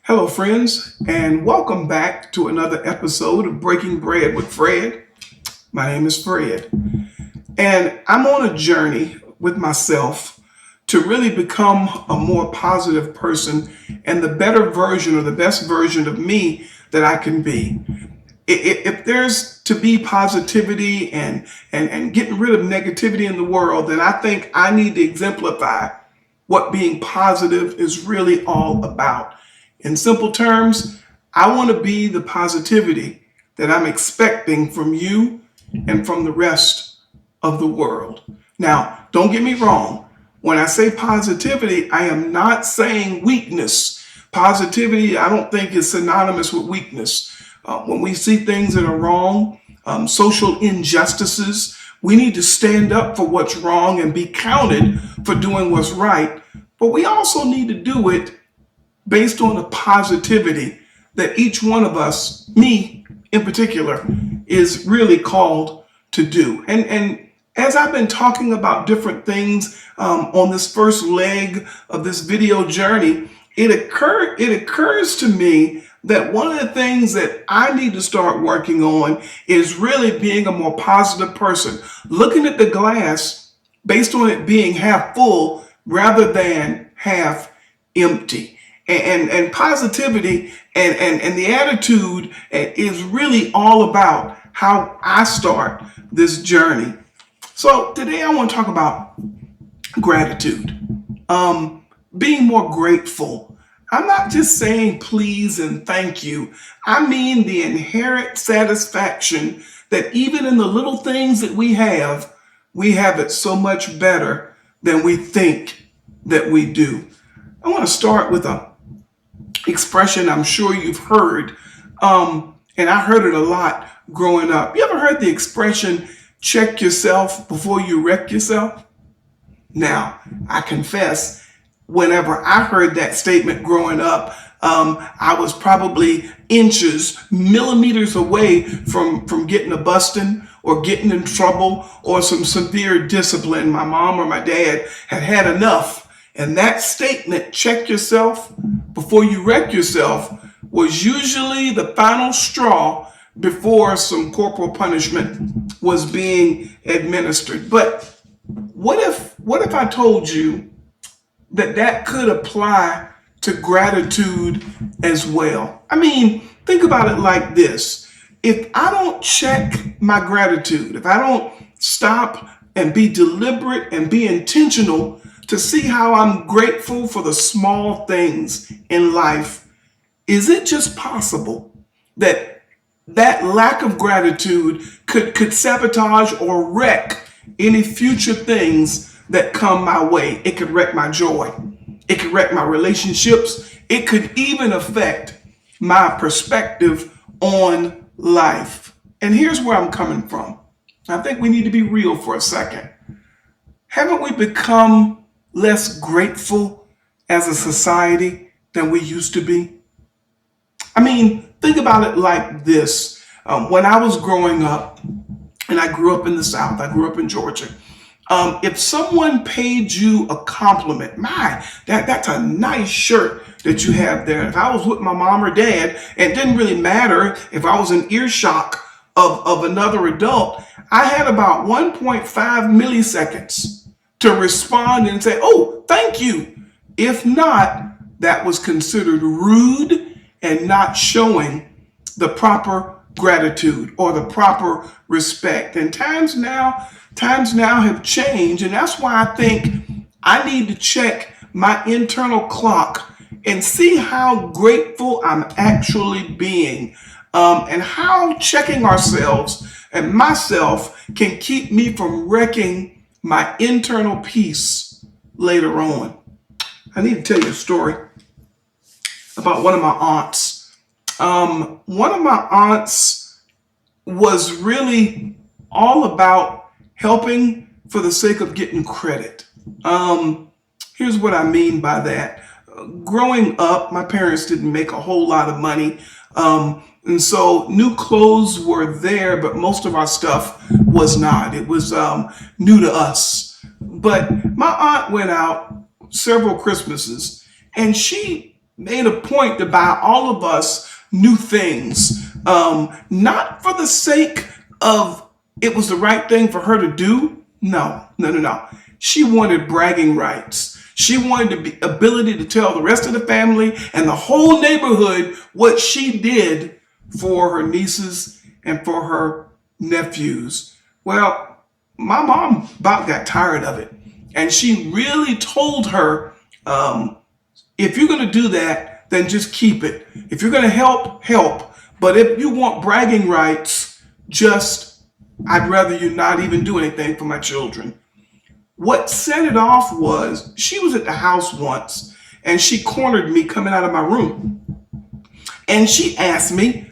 Hello, friends, and welcome back to another episode of Breaking Bread with Fred. My name is Fred, and I'm on a journey with myself to really become a more positive person and the better version or the best version of me that I can be. If there's to be positivity and getting rid of negativity in the world, then I think I need to exemplify what being positive is really all about. In simple terms, I want to be the positivity that I'm expecting from you and from the rest of the world. Now, don't get me wrong. When I say positivity, I am not saying weakness. Positivity, I don't think is synonymous with weakness. When we see things that are wrong, social injustices, we need to stand up for what's wrong and be counted for doing what's right. But we also need to do it based on the positivity that each one of us, me in particular, is really called to do. And as I've been talking about different things on this first leg of this video journey, it occurs to me that one of the things that I need to start working on is really being a more positive person, looking at the glass based on it being half full rather than half empty. And positivity and the attitude is really all about how I start this journey. So today I want to talk about gratitude, being more grateful. I'm not just saying please and thank you. I mean the inherent satisfaction that even in the little things that we have it so much better than we think that we do. I want to start with a expression I'm sure you've heard, and I heard it a lot growing up. You ever heard the expression, check yourself before you wreck yourself? Now, I confess, whenever I heard that statement growing up, I was probably inches, millimeters away from getting a busting or getting in trouble or some severe discipline. My mom or my dad had had enough. And that statement, check yourself before you wreck yourself, was usually the final straw before some corporal punishment was being administered. But what if I told you that could apply to gratitude as well? I mean, think about it like this. If I don't check my gratitude, if I don't stop and be deliberate and be intentional to see how I'm grateful for the small things in life, is it just possible that lack of gratitude could sabotage or wreck any future things that come my way? It could wreck my joy. It could wreck my relationships. It could even affect my perspective on life. And here's where I'm coming from. I think we need to be real for a second. Haven't we become less grateful as a society than we used to be? I mean, think about it like this. When I was growing up, and I grew up in the South, I grew up in Georgia, if someone paid you a compliment, that's a nice shirt that you have there. If I was with my mom or dad, it didn't really matter if I was in earshot of another adult, I had about 1.5 milliseconds to respond and say, oh, thank you. If not, that was considered rude and not showing the proper gratitude or the proper respect. And times now have changed. And that's why I think I need to check my internal clock and see how grateful I'm actually being, and how checking ourselves and myself can keep me from wrecking my internal peace later on. I need to tell you a story about one of my aunts. One of my aunts was really all about helping for the sake of getting credit. Here's what I mean by that. Growing up, my parents didn't make a whole lot of money. And so new clothes were there, but most of our stuff was not. It was new to us. But my aunt went out several Christmases and she made a point to buy all of us new things, not for the sake of it was the right thing for her to do. No, no, no, no. She wanted bragging rights. She wanted the ability to tell the rest of the family and the whole neighborhood what she did for her nieces and for her nephews. Well, my mom about got tired of it. And she really told her, if you're going to do that, then just keep it. If you're going to help, help. But if you want bragging rights, I'd rather you not even do anything for my children. What set it off was she was at the house once and she cornered me coming out of my room. And she asked me,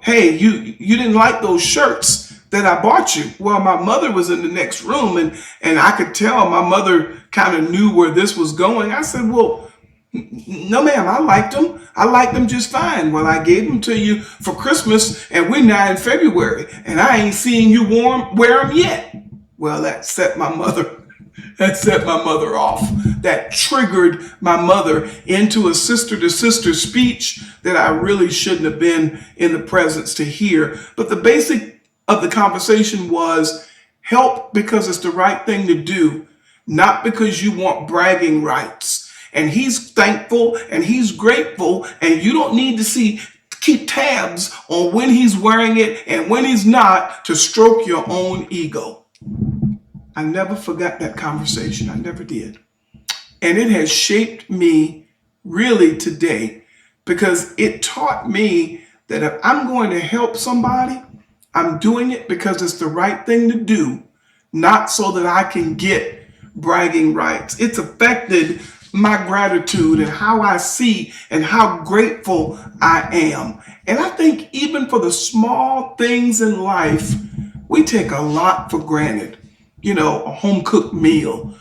hey, you didn't like those shirts that I bought you. Well, my mother was in the next room and I could tell my mother kind of knew where this was going. I said, well, no, ma'am, I liked them. I liked them just fine. Well, I gave them to you for Christmas and we're now in February and I ain't seen you wear them yet. Well, that set my mother off. That triggered my mother into a sister-to-sister speech that I really shouldn't have been in the presence to hear. But the basic of the conversation was help because it's the right thing to do, not because you want bragging rights. And he's thankful and he's grateful, and you don't need to keep tabs on when he's wearing it and when he's not to stroke your own ego. I never forgot that conversation. I never did. And it has shaped me really today because it taught me that if I'm going to help somebody, I'm doing it because it's the right thing to do, not so that I can get bragging rights. It's affected my gratitude and how I see and how grateful I am. And I think even for the small things in life, we take a lot for granted. A home cooked meal,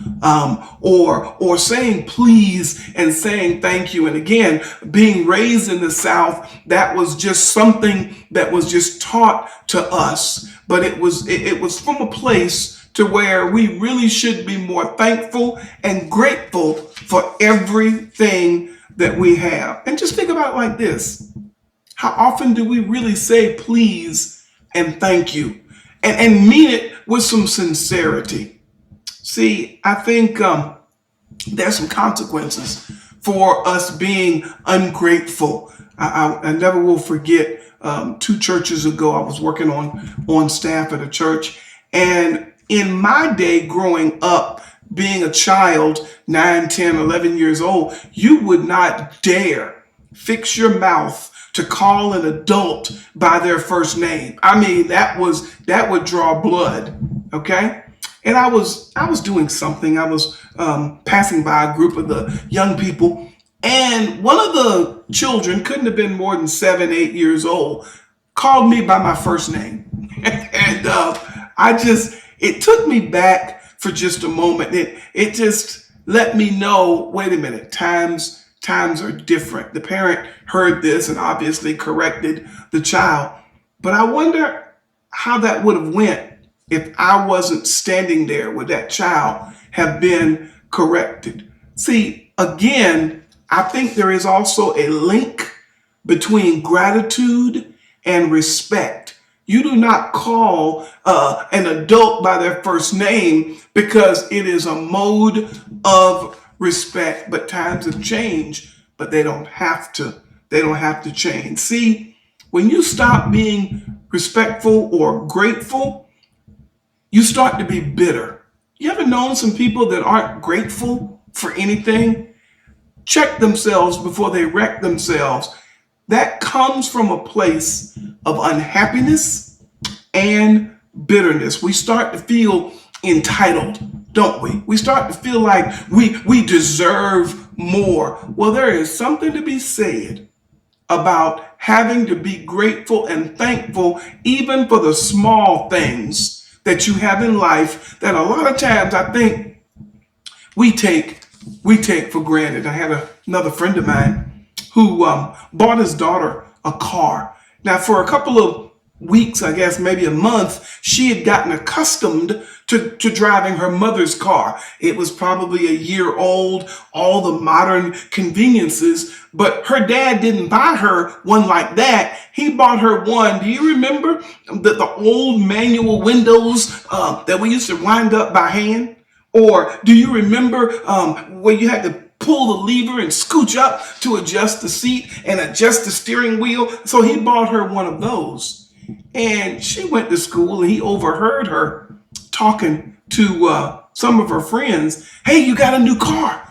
or saying please and saying thank you. And again, being raised in the South, that was just something that was just taught to us. But it was from a place to where we really should be more thankful and grateful for everything that we have. And just think about it like this. How often do we really say please and thank you? And mean it with some sincerity. See, I think there's some consequences for us being ungrateful. I never will forget 2 churches ago, I was working on staff at a church. And in my day growing up, being a child, 9, 10, 11 years old, you would not dare fix your mouth to call an adult by their first name. I mean, that would draw blood. Okay. And I was doing something. I was passing by a group of the young people, and one of the children, couldn't have been more than 7, 8 years old, called me by my first name. And it took me back for just a moment. It just let me know, wait a minute, times are different. The parent heard this and obviously corrected the child. But I wonder how that would have went if I wasn't standing there. Would that child have been corrected? See, again, I think there is also a link between gratitude and respect. You do not call an adult by their first name because it is a mode of respect. But times have changed, but they don't have to. They don't have to change. See, when you stop being respectful or grateful, you start to be bitter. You ever known some people that aren't grateful for anything? Check themselves before they wreck themselves. That comes from a place of unhappiness and bitterness. We start to feel entitled, don't we? We start to feel like we deserve more. Well, there is something to be said about having to be grateful and thankful even for the small things that you have in life that a lot of times I think we take for granted. I had another friend of mine who bought his daughter a car. Now, for a couple of weeks, I guess maybe a month, she had gotten accustomed to driving her mother's car. It was probably a year old, all the modern conveniences, but her dad didn't buy her one like that. He bought her one. Do you remember the old manual windows that we used to wind up by hand? Or do you remember where you had to pull the lever and scooch up to adjust the seat and adjust the steering wheel? So he bought her one of those. And she went to school and he overheard her talking to some of her friends. Hey, you got a new car.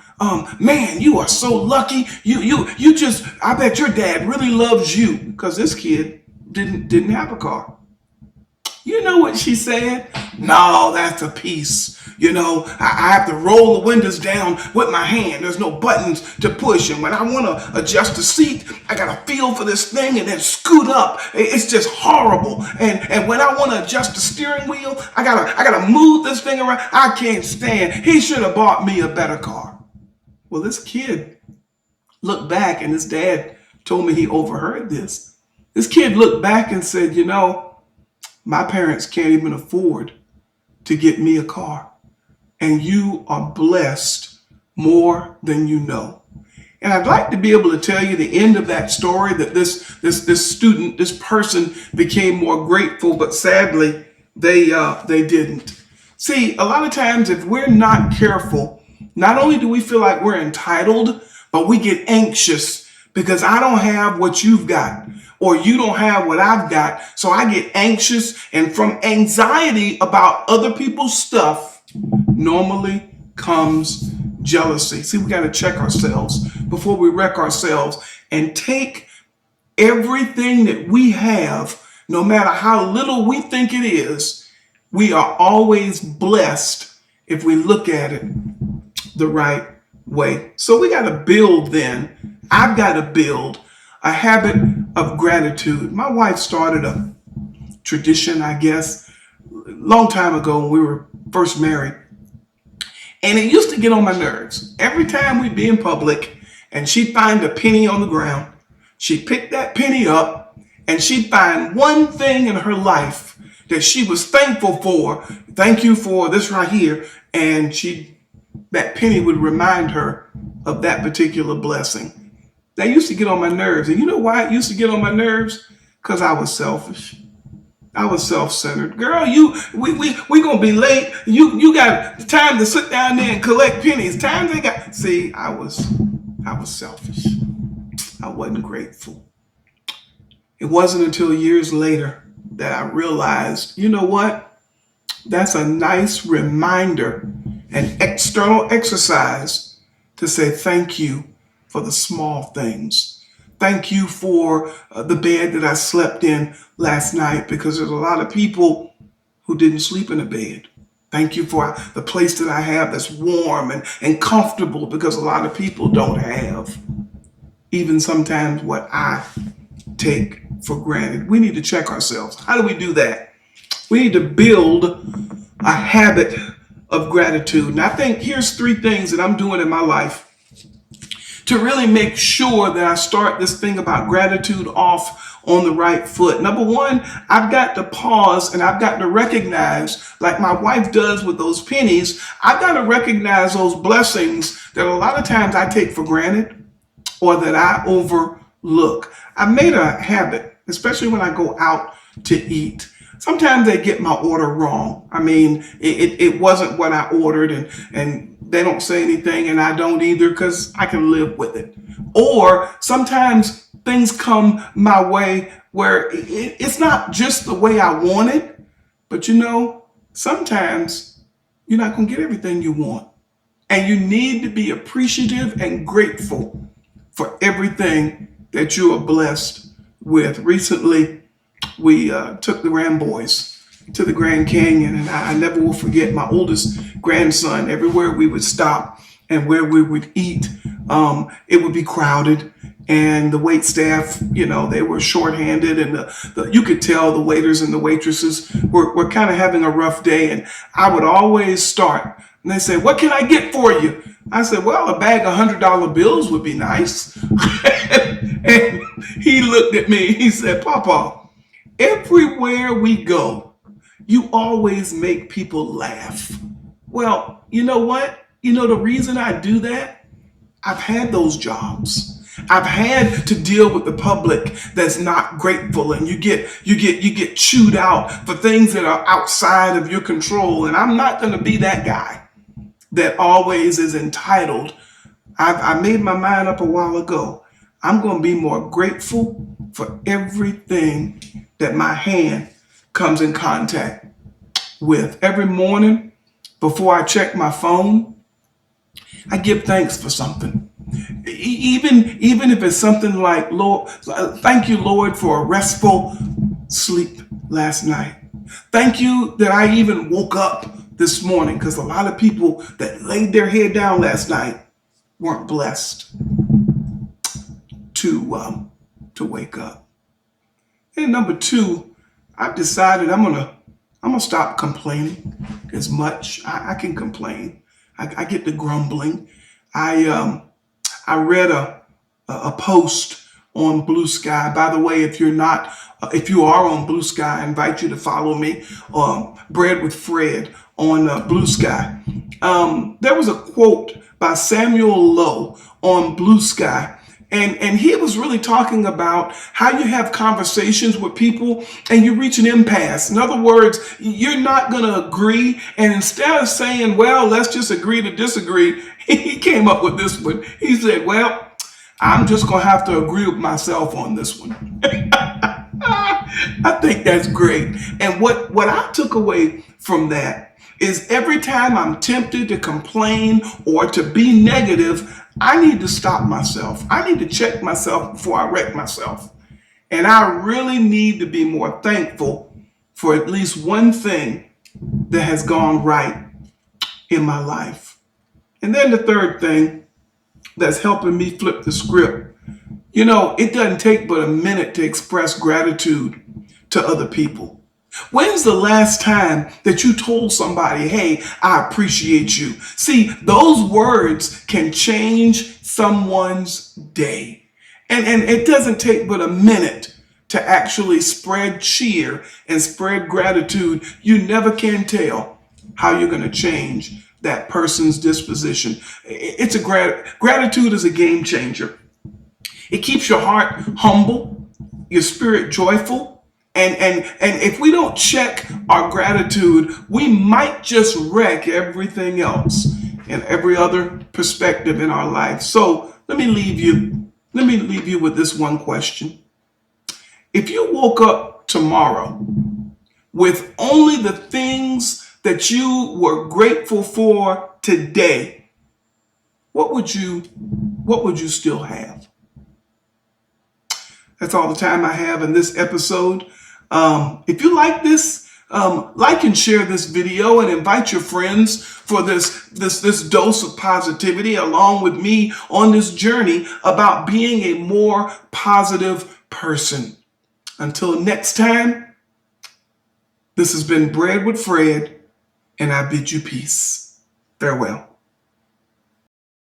Man, you are so lucky. You just, I bet your dad really loves you, because this kid didn't have a car. You know what she said? No, that's a piece. I have to roll the windows down with my hand. There's no buttons to push. And when I want to adjust the seat, I got to feel for this thing and then scoot up. It's just horrible. And when I want to adjust the steering wheel, I gotta move this thing around. I can't stand. He should have bought me a better car. Well, this kid looked back, and his dad told me he overheard this. This kid looked back and said, my parents can't even afford to get me a car. And you are blessed more than you know. And I'd like to be able to tell you the end of that story, that this student, this person became more grateful, but sadly, they didn't. See, a lot of times if we're not careful, not only do we feel like we're entitled, but we get anxious because I don't have what you've got, or you don't have what I've got. So I get anxious, and from anxiety about other people's stuff normally comes jealousy. See, we got to check ourselves before we wreck ourselves and take everything that we have, no matter how little we think it is. We are always blessed if we look at it the right way. So we got to build then. I've got to build a habit of gratitude. My wife started a tradition, I guess, a long time ago when we were first married. And it used to get on my nerves. Every time we'd be in public and she'd find a penny on the ground, she'd pick that penny up and she'd find one thing in her life that she was thankful for. Thank you for this right here. And that penny would remind her of that particular blessing. That used to get on my nerves. And you know why it used to get on my nerves? Because I was selfish. I was self-centered. Girl, we gonna be late. You got time to sit down there and collect pennies. See, I was selfish. I wasn't grateful. It wasn't until years later that I realized, you know what? That's a nice reminder, an external exercise to say thank you for the small things. Thank you for the bed that I slept in last night, because there's a lot of people who didn't sleep in a bed. Thank you for the place that I have that's warm and comfortable, because a lot of people don't have even sometimes what I take for granted. We need to check ourselves. How do we do that? We need to build a habit of gratitude. And I think here's 3 things that I'm doing in my life to really make sure that I start this thing about gratitude off on the right foot. Number 1, I've got to pause and I've got to recognize, like my wife does with those pennies, I've got to recognize those blessings that a lot of times I take for granted or that I overlook. I've made a habit, especially when I go out to eat. Sometimes they get my order wrong. I mean, it wasn't what I ordered, and they don't say anything and I don't either, because I can live with it. Or sometimes things come my way where it's not just the way I want it, but sometimes you're not going to get everything you want. And you need to be appreciative and grateful for everything that you are blessed with. Recently, we took the Ramboys to the Grand Canyon, and I never will forget my oldest grandson. Everywhere we would stop and where we would eat, it would be crowded, and the wait staff, they were shorthanded, and you could tell the waiters and the waitresses were kind of having a rough day. And I would always start, and they say, "What can I get for you?" I said, "Well, a bag of $100 bills would be nice." And he looked at me. He said, "Papa, Everywhere we go, you always make people laugh. Well, you know what? You know the reason I do that? I've had those jobs. I've had to deal with the public that's not grateful, and you get chewed out for things that are outside of your control. And I'm not going to be that guy that always is entitled. I made my mind up a while ago. I'm going to be more grateful for everything that my hand comes in contact with. Every morning before I check my phone, I give thanks for something. Even if it's something like, Lord, thank you, Lord, for a restful sleep last night. Thank you that I even woke up this morning, because a lot of people that laid their head down last night weren't blessed to wake up. And number two, I've decided I'm gonna stop complaining as much. I can complain. I get to grumbling. I read a post on Blue Sky. By the way, if you are on Blue Sky, I invite you to follow me, Bread with Fred on Blue Sky. There was a quote by Samuel Lowe on Blue Sky. And he was really talking about how you have conversations with people and you reach an impasse. In other words, you're not going to agree. And instead of saying, well, let's just agree to disagree, he came up with this one. He said, well, I'm just going to have to agree with myself on this one. I think that's great. And what I took away from that is every time I'm tempted to complain or to be negative, I need to stop myself. I need to check myself before I wreck myself. And I really need to be more thankful for at least one thing that has gone right in my life. And then the third thing that's helping me flip the script, it doesn't take but a minute to express gratitude to other people. When's the last time that you told somebody, hey, I appreciate you? See, those words can change someone's day. And it doesn't take but a minute to actually spread cheer and spread gratitude. You never can tell how you're going to change that person's disposition. Gratitude is a game changer. It keeps your heart humble, your spirit joyful. And if we don't check our gratitude, we might just wreck everything else and every other perspective in our life. So let me leave you with this one question. If you woke up tomorrow with only the things that you were grateful for today, what would you still have? That's all the time I have in this episode. If you like this, like and share this video and invite your friends for this dose of positivity along with me on this journey about being a more positive person. Until next time, this has been Bread with Fred, and I bid you peace. Farewell.